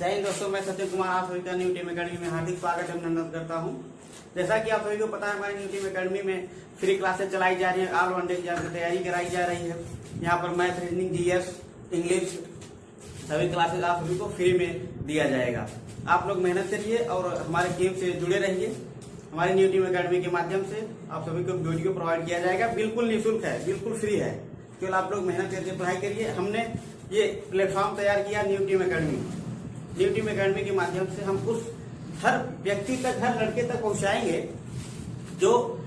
जय हिंद दोस्तों, मैं सचिन कुमार आप सभी का न्यू टीम अकेडमी में हार्दिक स्वागत एवं अभिनंदन करता हूं। जैसा कि आप सभी को पता है, हमारी न्यू टीम अकेडमी में फ्री क्लासेस चलाई जा रही है। ऑल वनडे एग्जाम की तैयारी कराई जा रही है। यहाँ पर मैथ, रीजनिंग, जीएस, इंग्लिश सभी क्लासेस आप सभी को फ्री में दिया जाएगा। आप लोग मेहनत करिए और हमारे टीम से जुड़े रहिए। हमारी न्यू टीम अकेडमी के माध्यम से आप सभी को वीडियो प्रोवाइड किया जाएगा। बिल्कुल निःशुल्क है, बिल्कुल फ्री है। केवल आप लोग मेहनत करके पढ़ाई करिए। हमने ये प्लेटफॉर्म तैयार किया new team academy. New team academy के माध्यम से हम उस हर व्यक्ति तक, हर लड़के तक पहुंचाएंगे जो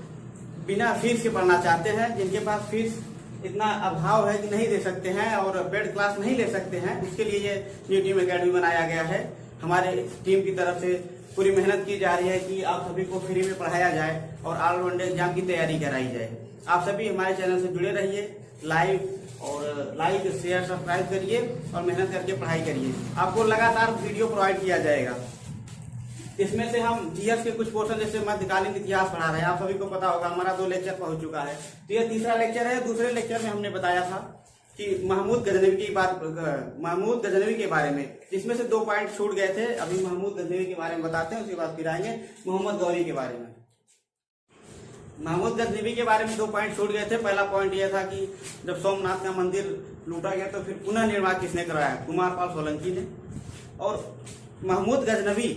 बिना फीस के पढ़ना चाहते हैं, जिनके पास फीस इतना अभाव है कि नहीं दे सकते हैं और पेड क्लास नहीं ले सकते हैं। उसके लिए ये न्यू टीम अकेडमी बनाया गया है। हमारे टीम की तरफ से पूरी मेहनत की जा रही है कि आप सभी को फ्री में पढ़ाया जाए और ऑल वनडे एग्जाम की तैयारी कराई जाए। आप सभी हमारे चैनल से जुड़े रहिए। लाइक शेयर सब्सक्राइब करिए और मेहनत करके पढ़ाई करिए। आपको लगातार वीडियो प्रोवाइड किया जाएगा। इसमें से हम जीएस के कुछ पोर्शन जैसे मध्यकालीन इतिहास पढ़ा रहे हैं। आप सभी को पता होगा, हमारा 2 लेक्चर पहुंच चुका है, तो यह तीसरा लेक्चर है। दूसरे लेक्चर में हमने बताया था कि महमूद गजनवी के बारे में, जिसमें से 2 पॉइंट छूट गए थे। अभी महमूद गजनवी के बारे में बताते हैं, उसके बाद फिर आएंगे मोहम्मद गौरी के बारे में। महमूद गजनवी के बारे में 2 पॉइंट छूट गए थे। पहला पॉइंट यह था कि जब सोमनाथ का मंदिर लूटा गया तो फिर पुनः निर्माण किसने कराया? कुमार पाल सोलंकी ने। और महमूद गजनवी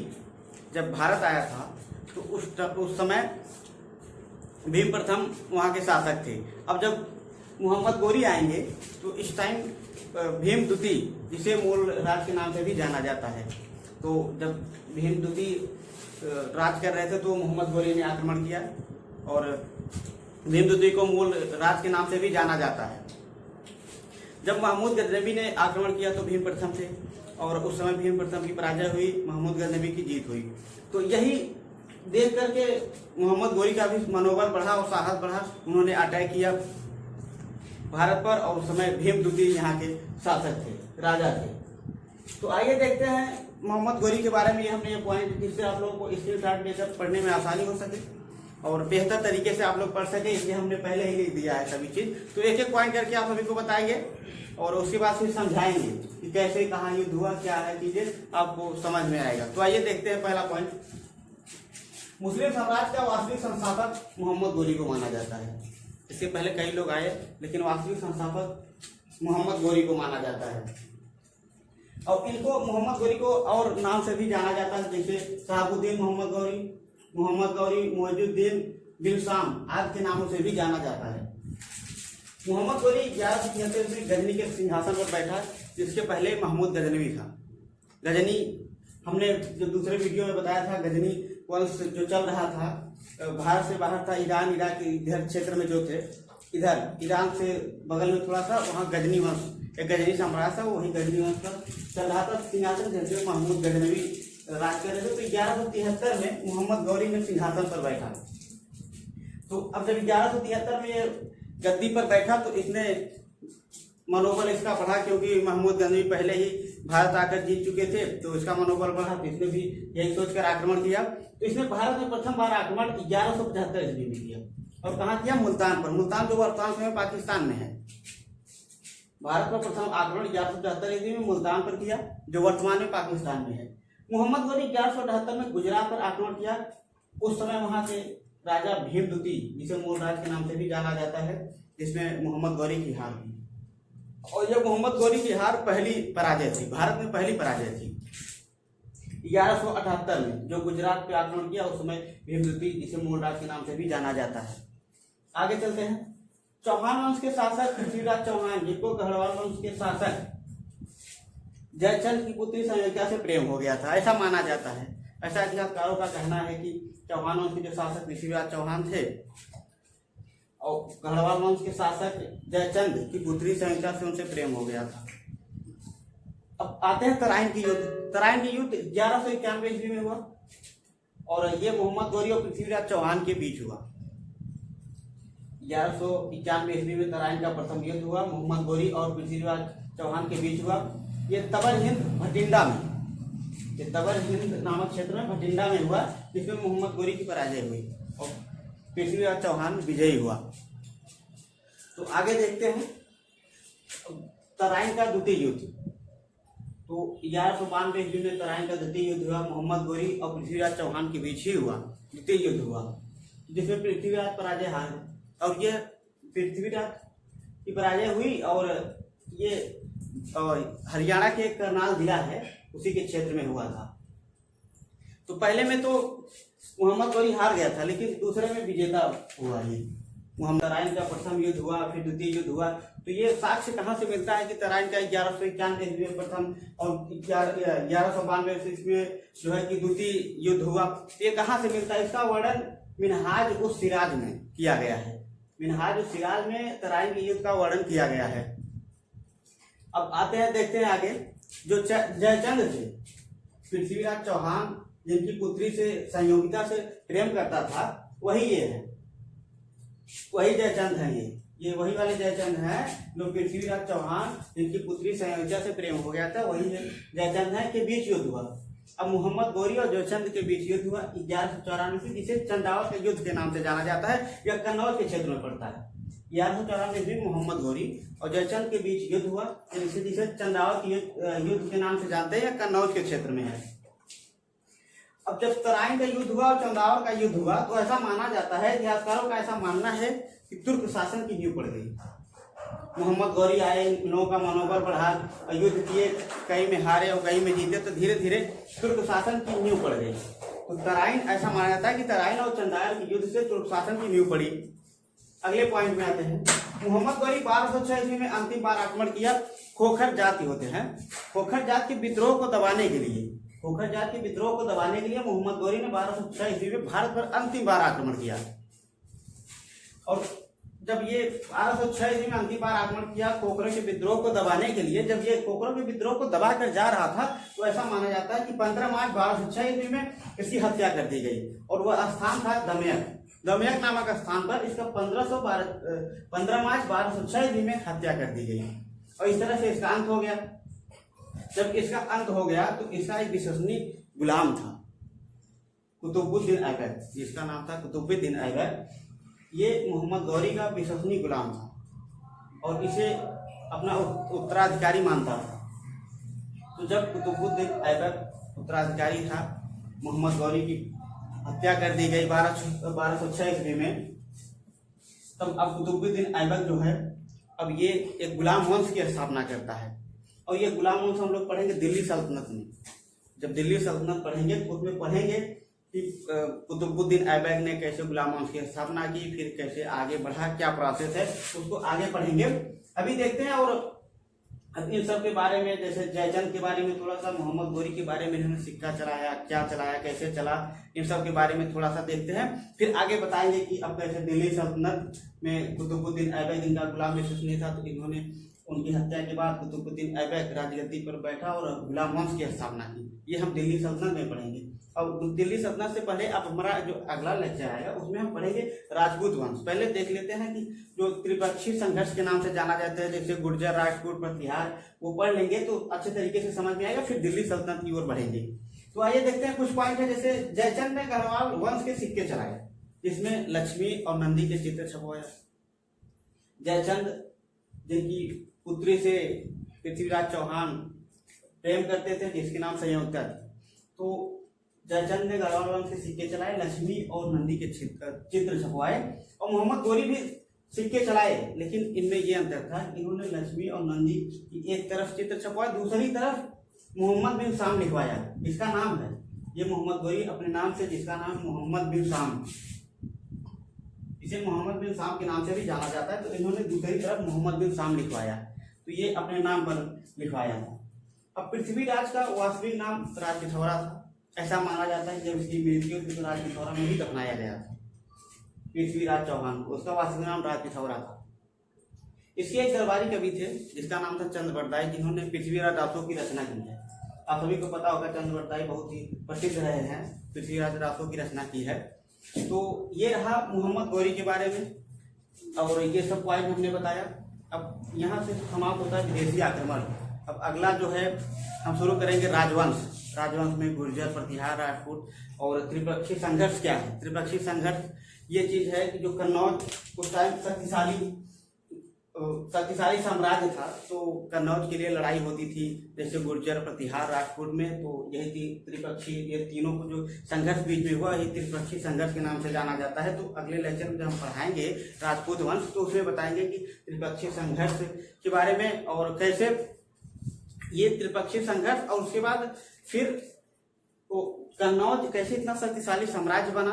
जब भारत आया था तो उस समय भीम प्रथम वहां के शासक थे। अब जब मोहम्मद गौरी आएंगे तो इस टाइम भीम द्वितीय, जिसे मूल राज के नाम से भी जाना जाता है, तो जब भीम द्वितीय राज कर रहे थे तो मोहम्मद गौरी ने आक्रमण किया और भीम द्वितीय को मूल राज के नाम से भी जाना जाता है। जब महमूद गजनवी ने आक्रमण किया तो भीम प्रथम थे और उस समय भीम प्रथम की पराजय हुई, महमूद गजनवी की जीत हुई। तो यही देख करके मोहम्मद गौरी का भी मनोबल बढ़ा और साहस बढ़ा। उन्होंने अटैक किया भारत पर और उस समय भीम द्वितीय यहाँ के शासक थे, राजा थे। तो आइए देखते हैं मोहम्मद गौरी के बारे में। हमने ये पॉइंट, जिससे आप लोगों को स्क्रीनशॉट लेकर पढ़ने में आसानी हो सके और बेहतर तरीके से आप लोग पढ़ सके, इसलिए हमने पहले ही लिख दिया है सभी चीज। तो एक एक पॉइंट करके आप सभी को बताएंगे और उसके बाद फिर समझाएंगे कि कैसे कहाँ युद्ध हुआ, क्या है, चीजें आपको समझ में आएगा। तो आइए देखते हैं पहला पॉइंट। मुस्लिम साम्राज्य का वास्तविक संस्थापक मोहम्मद गौरी को माना जाता है। इसके पहले कई लोग आए, लेकिन वास्तविक संस्थापक मोहम्मद गौरी को माना जाता है। और इनको मोहम्मद गौरी को और नाम से भी जाना जाता है, जैसे शहाबुद्दीन मोहम्मद गौरी, मुइजुद्दीन बिन शाम आदि के नामों से भी जाना जाता है। मोहम्मद गौरी 1173 में गजनी के सिंहासन पर बैठा, जिसके पहले महमूद गजनवी था। गजनी हमने जो दूसरे वीडियो में बताया था, गजनी वंश जो चल रहा था, भारत से बाहर था, ईरान, इराक इधर क्षेत्र में जो थे, इधर ईरान से बगल में थोड़ा सा, वहाँ गजनी वंश, एक गजनी साम्राज्य था, वही गजनी वंश पर चल रहा था सिंहासन, जैसे महमूद गजनवी राज कर रहे थे। तो 1173 में मोहम्मद गौरी ने सिंहासन पर बैठा। तो अब जब 1173 में ये गद्दी पर बैठा तो इसने मनोबल इसका बढ़ा, क्योंकि महमूद गजनवी पहले ही भारत आकर जीत चुके थे, तो इसका मनोबल बढ़ा। तो इसने भी यही सोचकर आक्रमण किया। तो इसने भारत में प्रथम बार आक्रमण 1175 ईस्वी में किया। और कहाँ किया? मुल्तान पर। मुल्तान जो वर्तमान समय पाकिस्तान में है। भारत पर प्रथम आक्रमण 1175 ईस्वी में मुल्तान पर किया, जो वर्तमान में पाकिस्तान में है। मोहम्मद गौरी 1178 में गुजरात पर आक्रमण किया। उस समय वहां के राजा भीम द्वितीय, जिसे मूल राज के नाम से भी जाना जाता है, जिसमें मोहम्मद गौरी की हार हुई। और यह मोहम्मद गौरी की हार पहली पराजय थी, भारत में पहली पराजय थी। 1178 में जो गुजरात पे आक्रमण किया, उस समय भीम द्वितीय, जिसे मूल राज के नाम से भी जाना जाता है। आगे चलते हैं। चौहान वंश के शासक पृथ्वीराज चौहान, जिनको गढ़वाल वंश के शासक जयचंद की पुत्री संयोगिता से प्रेम हो गया था, ऐसा माना जाता है। ऐसा इतिहासकारों का कहना है कि चौहान वंश के जो शासक पृथ्वीराज चौहान थे और गढ़वाल वंश के शासक जयचंद की पुत्री संयोगिता से उनसे प्रेम हो गया था। अब आते हैं तराइन की युद्ध। तराइन की युद्ध 1191 ईस्वी में हुआ और ये मोहम्मद गौरी और पृथ्वीराज चौहान के बीच हुआ। 1191 ईस्वी में तराइन का प्रथम युद्ध हुआ, मोहम्मद गौरी और पृथ्वीराज चौहान के बीच हुआ। ये तबर हिंद भटिंडा में, ये तबर हिंद नामक क्षेत्र में भटिंडा में हुआ, जिसमें मोहम्मद गौरी की पराजय हुई और पृथ्वीराज चौहान विजयी हुआ। तो आगे देखते हैं तराइन का द्वितीय युद्ध। तो 1192 ईस्वी में तराइन का द्वितीय युद्ध हुआ, मोहम्मद गौरी और पृथ्वीराज चौहान के बीच ही हुआ, द्वितीय युद्ध हुआ, जिसमें पृथ्वीराज पराजय हार गए। और ये पृथ्वीराज की पराजय हुई और ये हरियाणा के एक करनाल जिला है उसी के क्षेत्र में हुआ था। तो पहले में तो मोहम्मद गौरी हार गया था, लेकिन दूसरे में विजेता हुआ। ये मोहम्मद तराइन का प्रथम युद्ध हुआ, फिर द्वितीय युद्ध हुआ। तो ये साक्ष्य कहाँ से मिलता है कि तराइन का 1191 ईस्वी में प्रथम और 1192 ईस्वी में जो है कि द्वितीय युद्ध हुआ। ये कहाँ से मिलता है? इसका वर्णन मिनहाज उस सिराज में किया गया है। मिनहाज उस सिराज में तराइन के युद्ध का वर्णन किया गया है। अब आते हैं, देखते हैं आगे। जो जयचंद थे, पृथ्वीराज चौहान जिनकी पुत्री से संयोगिता से प्रेम करता था, वही ये है, वही जयचंद है। ये वही वाले जयचंद हैं जो पृथ्वीराज चौहान जिनकी पुत्री संयोगिता से प्रेम हो गया था, वही जयचंद है के बीच युद्ध हुआ। अब मोहम्मद गौरी और जयचंद के बीच युद्ध हुआ 1194 से, जिसे चंदावत के युद्ध के नाम से जाना जाता है। यह कन्नौज के क्षेत्र में पड़ता है। 1194 में मोहम्मद गौरी और जयचंद के बीच युद्ध हुआ, जिसे चंदावत युद्ध के नाम से जानते हैं, या कन्नौज के क्षेत्र में है। अब जब तराइन का युद्ध हुआ और चंदावर का युद्ध हुआ, तो ऐसा माना जाता है, इतिहासकारों का ऐसा मानना है कि तुर्क शासन की नींव पड़ गई। मोहम्मद गौरी आए, इन लोगों का मनोबल बढ़ा, युद्ध किए, कहीं में हारे और कहीं में जीते, तो धीरे धीरे तुर्क शासन की नींव पड़ गई। तो तराइन, ऐसा माना जाता है कि तराइन और चंदावर के युद्ध से तुर्क शासन की नींव पड़ी। अगले पॉइंट में आते हैं। मोहम्मद गौरी 1206 ईस्वी में अंतिम बार आक्रमण किया। खोखर जाति होते हैं, खोखर जात के विद्रोह को दबाने के लिए, खोखर जात के विद्रोह को दबाने के लिए मोहम्मद गौरी ने 1206 ईस्वी में भारत पर अंतिम बार आक्रमण किया। और जब ये 1206 ईस्वी में अंतिम बार आक्रमण किया खोखरों के विद्रोह को दबाने के लिए, जब ये खोखरों के विद्रोह को दबा कर जा रहा था, तो ऐसा माना जाता है कि 15 मार्च 1206 ईस्वी में इसकी हत्या कर दी गई। और वह स्थान था दमयक। दमयक नामक स्थान पर इसका 15 मार्च 1206 ईस्वी में हत्या कर दी गई। और इस तरह से इसका अंत हो गया। जब इसका अंत हो गया तो इसका एक विश्वसनीय गुलाम था, कुतुबुद्दीन ऐबक, जिसका नाम था कुतुबुद्दीन ऐबक। ये मोहम्मद गौरी का विश्वसनीय गुलाम था और इसे अपना उत्तराधिकारी मानता था। तो जब कुतुबुद्दीन ऐबक उत्तराधिकारी था, मोहम्मद गौरी की हत्या कर दी गई 1206 ईस्वी में, तब अब कुतुबुद्दीन ऐबक जो है, अब ये एक गुलाम वंश की स्थापना करता है। और ये गुलाम वंश हम लोग पढ़ेंगे दिल्ली सल्तनत में। जब दिल्ली सल्तनत पढ़ेंगे तो उसमें पढ़ेंगे कि कुतुबुद्दीन ऐबक ने कैसे गुलाम वंश की स्थापना की, फिर कैसे आगे बढ़ा, क्या प्रोसेस है, उसको आगे पढ़ेंगे। अभी देखते हैं। और इन सब के बारे में, जैसे जयचंद के बारे में थोड़ा सा, मोहम्मद गौरी के बारे में इन्होंने सिक्का चलाया, क्या चलाया, कैसे चला, इन सब के बारे में थोड़ा सा देखते हैं। फिर आगे बताएंगे कि अब कैसे दिल्ली सल्तनत में कुतुबुद्दीन ऐबक जिनका गुलाम विश्वसनीय था, तो इन्होंने उनकी हत्या के बाद कुतुबुद्दीन ऐबक राजगद्दी पर बैठा और गुलाम वंश की स्थापना की। ये हम दिल्ली सल्तनत में पढ़ेंगे। और दिल्ली सल्तनत से पहले अब हमारा जो अगला लेक्चर आएगा उसमें हम पढ़ेंगे राजपूत वंश। पहले देख लेते हैं कि जो त्रिपक्षीय संघर्ष के नाम से जाना जाता है, जैसे गुर्जर, राजपूत, प्रतिहार, वो पढ़ लेंगे तो अच्छे तरीके से समझ में आएगा। फिर दिल्ली सल्तनत की ओर बढ़ेंगे। तो आइए देखते हैं कुछ पॉइंट है। जैसे जयचंद ने गढ़वाल वंश के सिक्के चलाए, जिसमें लक्ष्मी और नंदी के चित्र छपवाया। जयचंद जिनकी पुत्री से पृथ्वीराज चौहान प्रेम करते थे, जिसके नाम संयोगिता थी, तो जयचंद ने गढ़वाल वंश के सिक्के चलाए, लक्ष्मी और नंदी के चित्र छपवाए। और मोहम्मद गौरी भी सिक्के चलाए, लेकिन इनमें ये अंतर था, इन्होंने लक्ष्मी और नंदी की एक तरफ चित्र छपवाया, दूसरी तरफ मोहम्मद बिन शाम लिखवाया। इसका नाम है, ये मोहम्मद गौरी अपने नाम से, जिसका नाम मोहम्मद बिन शाम, इसे मोहम्मद बिन शाम के नाम से भी जाना जाता है, तो इन्होंने दूसरी तरफ मोहम्मद बिन शाम लिखवाया, तो ये अपने नाम पर लिखवाया था। अब पृथ्वीराज का वास्तविक नाम राज पिथौरा था। ऐसा माना जाता है जब इसकी मृत्यु हुई तो राज पिथौरा में ही दफनाया गया था पृथ्वीराज चौहान को। उसका वास्तविक नाम राज पिथौरा था। इसके एक दरबारी कवि थे जिसका नाम था चंद्र बरदाई, जिन्होंने पृथ्वीराज रासों की रचना की है। आप सभी को पता होगा चंद्र बरदाई बहुत ही प्रसिद्ध रहे हैं, पृथ्वीराज रासों की रचना की है। तो ये रहा मोहम्मद गौरी के बारे में, और ये सब पॉइंट हमने बताया। अब यहाँ से समाप्त होता है विदेशी आक्रमण। अब अगला जो है हम शुरू करेंगे राजवंश। राजवंश में गुर्जर, प्रतिहार, राजपूत और त्रिपक्षीय संघर्ष क्या है। त्रिपक्षीय संघर्ष ये चीज है कि जो कन्नौज उस टाइम शक्तिशाली शक्तिशाली साम्राज्य था, तो कन्नौज के लिए लड़ाई होती थी, जैसे गुर्जर, प्रतिहार, राजपूत में। तो यही त्रिपक्षी, ये तीनों को जो संघर्ष बीच में हुआ, ये त्रिपक्षी संघर्ष के नाम से जाना जाता है। तो अगले लेक्चर में जब हम पढ़ाएंगे राजपूत वंश, तो उसमें बताएंगे कि त्रिपक्षी संघर्ष के बारे में, और कैसे ये त्रिपक्षी संघर्ष, और उसके बाद फिर कन्नौज कैसे इतना शक्तिशाली साम्राज्य बना,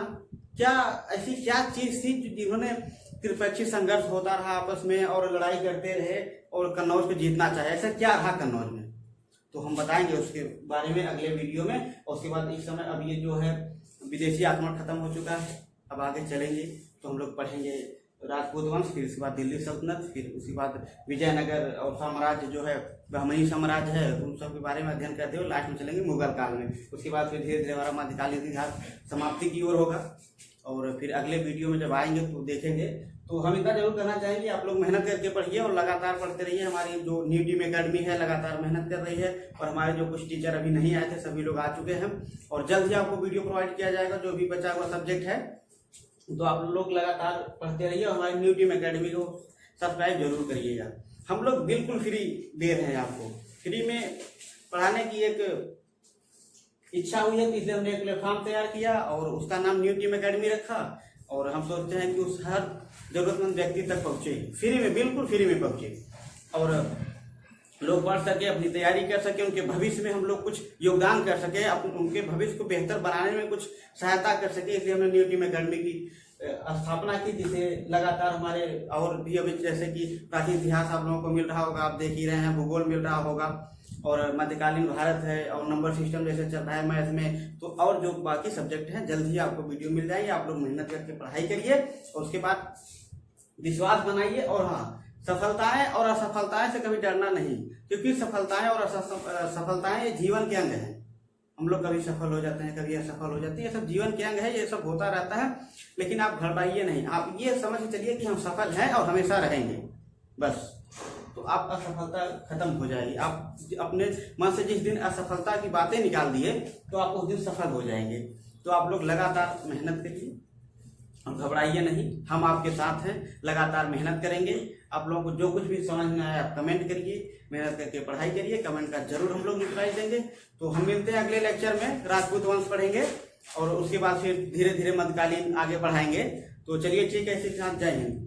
क्या ऐसी क्या चीज थी जिन्होंने त्रिपक्षी संघर्ष होता रहा आपस में और लड़ाई करते रहे और कन्नौज को जीतना चाहे, ऐसा क्या रहा कन्नौज में, तो हम बताएंगे उसके बारे में अगले वीडियो में। और उसके बाद इस समय अब ये जो है विदेशी आक्रमण खत्म हो चुका है, अब आगे चलेंगे तो हम लोग पढ़ेंगे राजपूत वंश, फिर उसके बाद दिल्ली सल्तनत, फिर उसके बाद विजयनगर और साम्राज्य जो है बहमनी साम्राज्य है, उन सब के बारे में अध्ययन करते हुए लास्ट में चलेंगे मुगल काल में। उसके बाद फिर धीरे धीरे हमारा मध्यकालीन इतिहास समाप्ति की ओर होगा। और फिर अगले वीडियो में जब आएंगे तो देखेंगे। तो हम इतना जरूर करना चाहेंगे, आप लोग मेहनत करके पढ़िए और लगातार पढ़ते रहिए। हमारी जो न्यू टीम एकेडमी है लगातार मेहनत कर रही है, और हमारे जो कुछ टीचर अभी नहीं आए थे सभी लोग आ चुके हैं, और जल्द ही आपको वीडियो प्रोवाइड किया जाएगा जो भी बचा हुआ सब्जेक्ट है। तो आप लोग लगातार पढ़ते रहिए और हमारी न्यू टीम एकेडमी को सब्सक्राइब जरूर करिएगा। हम लोग बिल्कुल फ्री दे रहे हैं आपको, फ्री में पढ़ाने की एक इच्छा हुई है, इसलिए हमने एक प्लेटफॉर्म तैयार किया और उसका नाम न्यू टीम एकेडमी रखा। और हम सोचते हैं कि उस हर जरूरतमंद व्यक्ति तक पहुंचे, फ्री में, बिल्कुल फ्री में पहुंचे, और लोग पढ़ सके, अपनी तैयारी कर सके, उनके भविष्य में हम लोग कुछ योगदान कर सके, उनके भविष्य को बेहतर बनाने में कुछ सहायता कर सके। इसलिए हमने न्यू टीम एकेडमी की स्थापना की, जिसे लगातार हमारे और भी अभी जैसे कि प्राचीन इतिहास आप लोगों को मिल रहा होगा, आप देख ही रहे हैं, भूगोल मिल रहा होगा, और मध्यकालीन भारत है, और नंबर सिस्टम जैसे चल रहा है मैथ में, तो और जो बाकी सब्जेक्ट हैं जल्द ही आपको वीडियो मिल जाएगी। आप लोग मेहनत करके पढ़ाई करिए और उसके बाद विश्वास बनाइए। और हाँ, सफलताएं और असफलताएं से कभी डरना नहीं, क्योंकि सफलताएं और असफलताएं ये जीवन के अंग हैं। हम लोग कभी सफल हो जाते हैं, कभी असफल हो जाते हैं, ये सब जीवन के अंग है, ये सब होता रहता है। लेकिन आप घबराइए नहीं, आप ये समझ के चलिए कि हम सफल हैं और हमेशा रहेंगे, बस। तो आप असफलता खत्म हो जाएगी। आप अपने मन से जिस दिन असफलता की बातें निकाल दिए तो आप उस दिन सफल हो जाएंगे। तो आप लोग लगातार मेहनत करिए और घबराइए नहीं, हम आपके साथ हैं, लगातार मेहनत करेंगे। आप लोगों को जो कुछ भी समझ में आए आप कमेंट करिए, मेहनत करके पढ़ाई करिए, कमेंट का जरूर हम लोग रिप्लाई देंगे। तो हम मिलते हैं अगले लेक्चर में, राजपूत वंश पढ़ेंगे और उसके बाद फिर धीरे धीरे मध्यकालीन आगे बढ़ाएंगे। तो चलिए ठीक है, इसी के साथ जय हिंद।